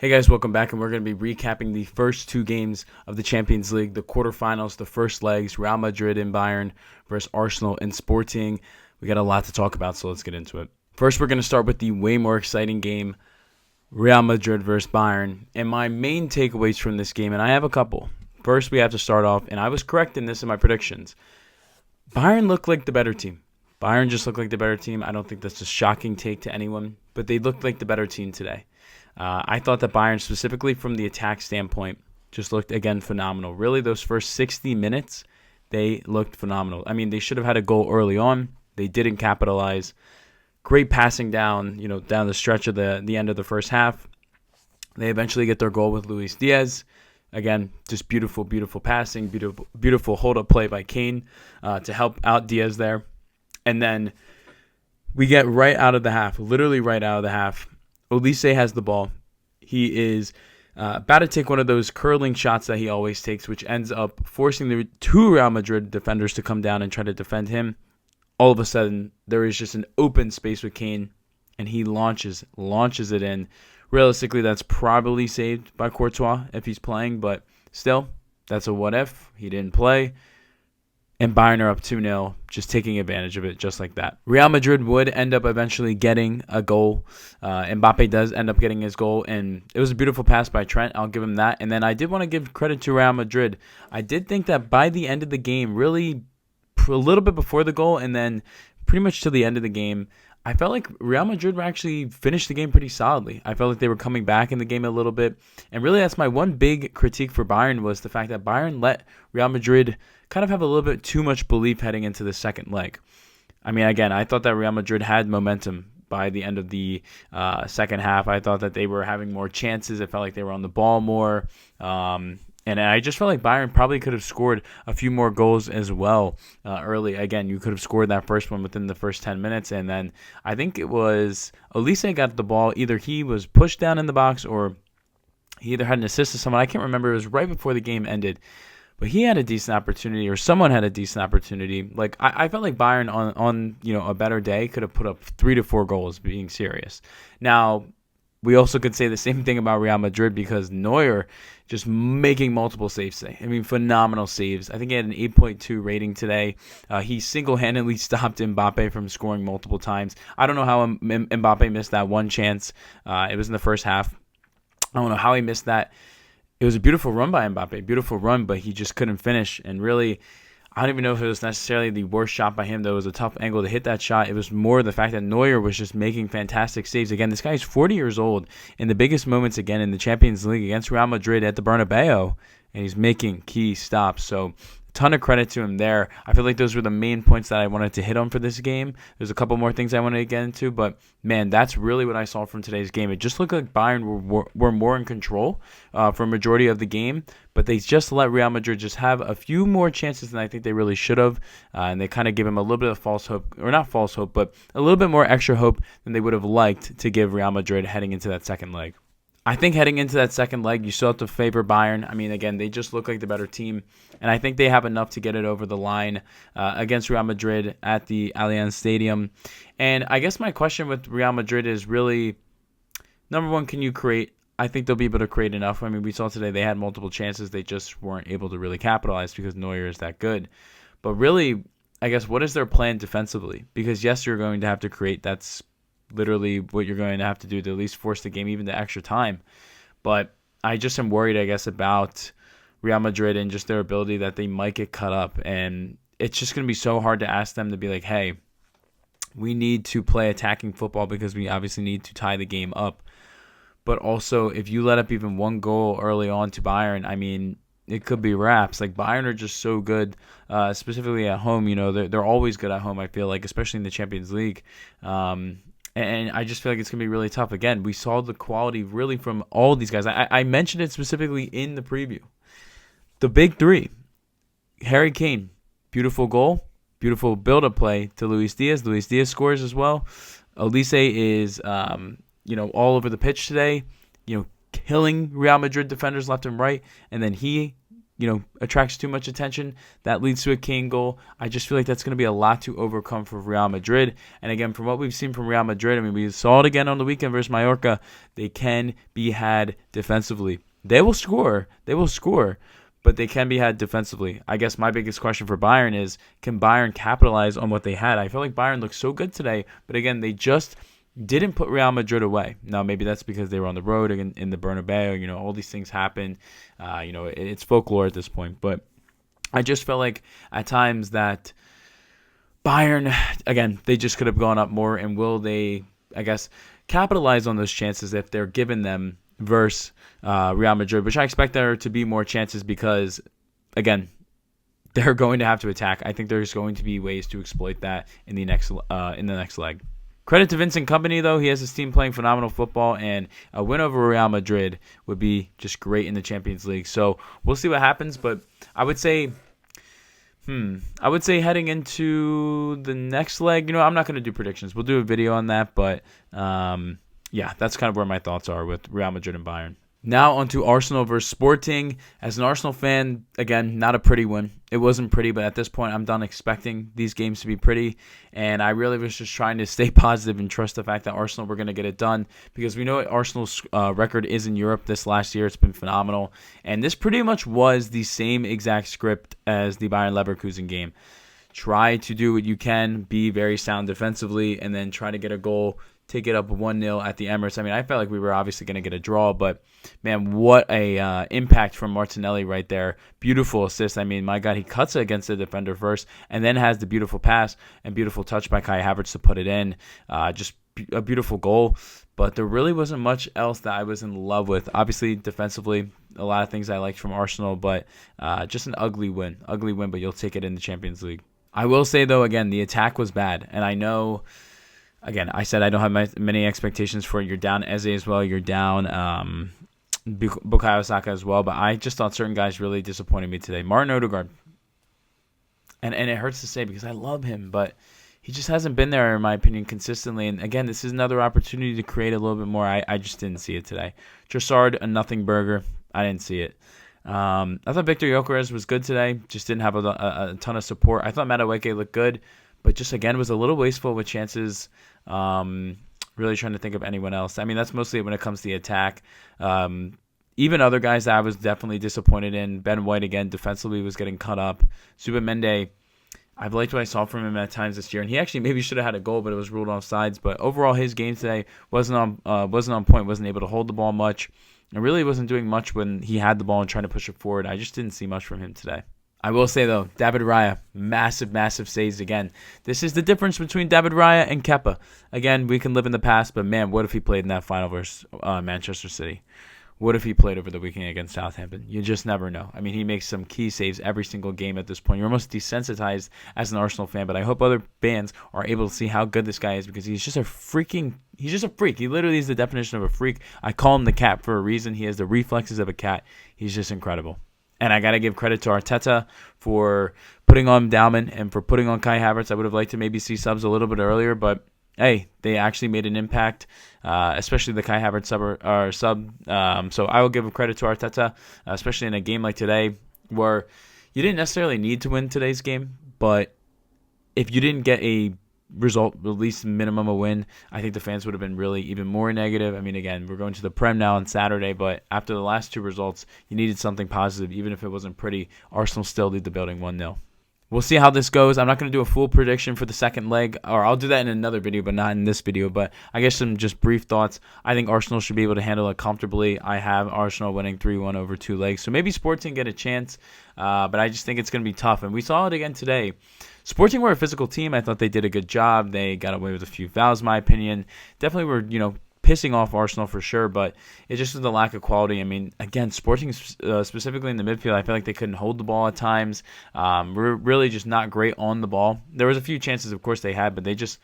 Hey guys, welcome back, and we're going to be recapping the first two games of the Champions League, the quarterfinals, the first legs, Real Madrid and Bayern versus Arsenal and Sporting. We got a lot to talk about, so let's get into it. First, we're going to start with the way more exciting game, Real Madrid versus Bayern. And my main takeaways from this game, and I have a couple. First, we have to start off, and I was correct in this in my predictions. Bayern looked like the better team. Bayern just looked like the better team. I don't think that's a shocking take to anyone, but they looked like the better team today. I thought that Bayern, specifically from the attack standpoint, just looked, again, phenomenal. Really, those first 60 minutes, they looked phenomenal. I mean, they should have had a goal early on. They didn't capitalize. Great passing down the stretch of the end of the first half. They eventually get their goal with Díaz. Again, just beautiful, beautiful passing, beautiful hold-up play by Kane to help out Díaz there. And then we get right out of the half, literally right out of the half. Olise has the ball. He is about to take one of those curling shots that he always takes, which ends up forcing the two Real Madrid defenders to come down and try to defend him. All of a sudden, there is just an open space with Kane, and he launches it in. Realistically, that's probably saved by Courtois if he's playing, but still, that's a what if. He didn't play. And Bayern are up 2-0, just taking advantage of it just like that. Real Madrid would end up eventually getting a goal. Mbappé does end up getting his goal, and it was a beautiful pass by Trent. I'll give him that. And then I did want to give credit to Real Madrid. I did think that by the end of the game, really a little bit before the goal and then pretty much to the end of the game, I felt like Real Madrid actually finished the game pretty solidly. I felt like they were coming back in the game a little bit. And really, that's my one big critique for Bayern, was the fact that Bayern let Real Madrid kind of have a little bit too much belief heading into the second leg. I mean, again, I thought that Real Madrid had momentum by the end of the second half. I thought that they were having more chances. It felt like they were on the ball more. And I just felt like Bayern probably could have scored a few more goals as well early. Again, you could have scored that first one within the first 10 minutes. And then I think it was Olise got the ball. Either he was pushed down in the box or he either had an assist to someone. I can't remember. It was right before the game ended. But he had a decent opportunity, or someone had a decent opportunity. Like I felt like Bayern on a better day could have put up 3 to 4 goals, being serious. Now, we also could say the same thing about Real Madrid, because Neuer just making multiple saves today. I mean, phenomenal saves. I think he had an 8.2 rating today. He single-handedly stopped Mbappé from scoring multiple times. I don't know how Mbappé missed that one chance. It was in the first half. I don't know how he missed that. It was a beautiful run by Mbappé, beautiful run, but he just couldn't finish. And really, I don't even know if it was necessarily the worst shot by him, though. It was a tough angle to hit that shot. It was more the fact that Neuer was just making fantastic saves. Again, this guy is 40 years old. In the biggest moments, again, in the Champions League against Real Madrid at the Bernabeu, and he's making key stops. So, ton of credit to him there. I feel like those were the main points that I wanted to hit on for this game. There's a couple more things I wanted to get into, but man, that's really what I saw from today's game. It just looked like Bayern were more in control for a majority of the game, but they just let Real Madrid just have a few more chances than I think they really should have, and they kind of gave him a little bit of false hope, or not false hope, but a little bit more extra hope than they would have liked to give Real Madrid heading into that second leg. I think heading into that second leg, you still have to favor Bayern. I mean, again, they just look like the better team, and I think they have enough to get it over the line against Real Madrid at the Allianz Stadium. And I guess my question with Real Madrid is really, number one, can you create? I think they'll be able to create enough. I mean, we saw today they had multiple chances. They just weren't able to really capitalize because Neuer is that good. But really, I guess, what is their plan defensively? Because, yes, you're going to have to create. That's literally what you're going to have to do to at least force the game even to extra time. But I just am worried, I guess, about Real Madrid and just their ability that they might get cut up. And it's just going to be so hard to ask them to be like, hey, we need to play attacking football because we obviously need to tie the game up. But also, if you let up even one goal early on to Bayern, I mean, it could be wraps. Like, Bayern are just so good, specifically at home. They're always good at home, I feel like, especially in the Champions League. And I just feel like it's going to be really tough. Again, we saw the quality really from all these guys. I mentioned it specifically in the preview. The big three. Harry Kane, beautiful goal, beautiful build-up play to Luis Díaz. Luis Díaz scores as well. Olise is, all over the pitch today, killing Real Madrid defenders left and right. And then he attracts too much attention. That leads to a Kane goal. I just feel like that's going to be a lot to overcome for Real Madrid. And again, from what we've seen from Real Madrid, I mean, we saw it again on the weekend versus Mallorca. They can be had defensively. They will score. But they can be had defensively. I guess my biggest question for Bayern is, can Bayern capitalize on what they had? I feel like Bayern looked so good today, but again, they just didn't put Real Madrid away. Now, maybe that's because they were on the road in the Bernabeu. All these things happen. It's folklore at this point. But I just felt like at times that Bayern, again, they just could have gone up more. And will they, I guess, capitalize on those chances if they're given them versus Real Madrid, which I expect there to be more chances because, again, they're going to have to attack. I think there's going to be ways to exploit that in the next leg. Credit to Vincent Kompany, though. He has his team playing phenomenal football, and a win over Real Madrid would be just great in the Champions League. So we'll see what happens, but I would say heading into the next leg, I'm not going to do predictions. We'll do a video on that, but yeah, that's kind of where my thoughts are with Real Madrid and Bayern. Now on to Arsenal versus Sporting. As an Arsenal fan, again, not a pretty win. It wasn't pretty, but at this point, I'm done expecting these games to be pretty. And I really was just trying to stay positive and trust the fact that Arsenal were going to get it done because we know what Arsenal's record is in Europe this last year. It's been phenomenal. And this pretty much was the same exact script as the Bayern Leverkusen game. Try to do what you can, be very sound defensively, and then try to get a goal, take it up 1-0 at the Emirates. I mean, I felt like we were obviously going to get a draw, but man, what a impact from Martinelli right there. Beautiful assist. I mean, my God, he cuts it against the defender first and then has the beautiful pass and beautiful touch by Kai Havertz to put it in. Just a beautiful goal, but there really wasn't much else that I was in love with. Obviously, defensively, a lot of things I liked from Arsenal, but just an ugly win, but you'll take it in the Champions League. I will say, though, again, the attack was bad, and I know... Again, I said I don't have many expectations for it. You're down Eze as well. You're down Bukayo Saka as well. But I just thought certain guys really disappointed me today. Martin Odegaard. And it hurts to say because I love him, but he just hasn't been there, in my opinion, consistently. And again, this is another opportunity to create a little bit more. I just didn't see it today. Trossard, a nothing burger. I didn't see it. I thought Victor Gyökeres was good today. Just didn't have a ton of support. I thought Madueke looked good, but just, again, was a little wasteful with chances. Really trying to think of anyone else. I mean, that's mostly when it comes to the attack. Even other guys that I was definitely disappointed in. Ben White, again, defensively was getting cut up. Zubimende, I've liked what I saw from him at times this year, and he actually maybe should have had a goal, but it was ruled offsides. But overall, his game today wasn't on point, wasn't able to hold the ball much, and really wasn't doing much when he had the ball and trying to push it forward. I just didn't see much from him today. I will say, though, David Raya, massive saves again. This is the difference between David Raya and Kepa. Again, we can live in the past, but man, what if he played in that final versus Manchester City? What if he played over the weekend against Southampton? You just never know. I mean, he makes some key saves every single game at this point. You're almost desensitized as an Arsenal fan, but I hope other fans are able to see how good this guy is because he's just a freak. He literally is the definition of a freak. I call him the cat for a reason. He has the reflexes of a cat. He's just incredible. And I got to give credit to Arteta for putting on Dalman and for putting on Kai Havertz. I would have liked to maybe see subs a little bit earlier, but hey, they actually made an impact, especially the Kai Havertz sub. So I will give credit to Arteta, especially in a game like today where you didn't necessarily need to win today's game, but if you didn't get a result, at least minimum a win, I think the fans would have been really even more negative. I mean, again, we're going to the Prem now on Saturday, but after the last two results, you needed something positive. Even if it wasn't pretty, Arsenal still lead the building 1-0. We'll see how this goes. I'm not going to do a full prediction for the second leg, or I'll do that in another video, but not in this video. But I guess some just brief thoughts. I think Arsenal should be able to handle it comfortably. I have Arsenal winning 3-1 over 2 legs. So maybe Sporting get a chance, but I just think it's going to be tough. And we saw it again today. Sporting were a physical team. I thought they did a good job. They got away with a few fouls, in my opinion. Definitely were, pissing off Arsenal for sure, but it just was the lack of quality. I mean, again, Sporting specifically in the midfield, I feel like they couldn't hold the ball at times. We're really just not great on the ball. There was a few chances, of course, they had, but they just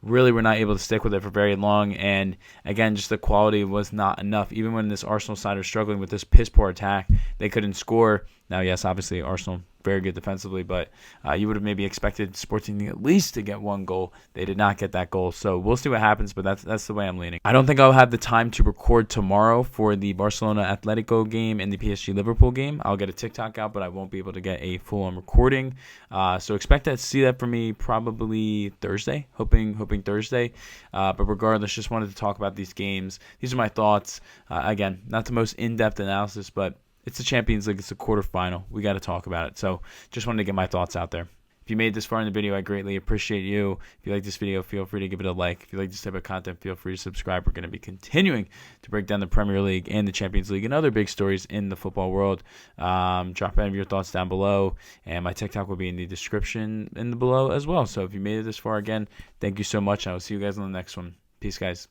really were not able to stick with it for very long. And again, just the quality was not enough. Even when this Arsenal side was struggling with this piss poor attack, they couldn't score. Now, yes, obviously Arsenal very good defensively, but you would have maybe expected Sporting at least to get one goal. They did not get that goal, so we'll see what happens, but that's the way I'm leaning. I don't think I'll have the time to record tomorrow for the Barcelona Atletico game and the PSG Liverpool game. I'll get a TikTok out, but I won't be able to get a full-on recording. So expect to see that from me probably Thursday, hoping Thursday. But regardless, just wanted to talk about these games. These are my thoughts. Again, not the most in-depth analysis, but it's the Champions League. It's the quarterfinal. We got to talk about it. So just wanted to get my thoughts out there. If you made this far in the video, I greatly appreciate you. If you like this video, feel free to give it a like. If you like this type of content, feel free to subscribe. We're going to be continuing to break down the Premier League and the Champions League and other big stories in the football world. Drop any of your thoughts down below, and my TikTok will be in the description below as well. So if you made it this far, again, thank you so much. I will see you guys on the next one. Peace, guys.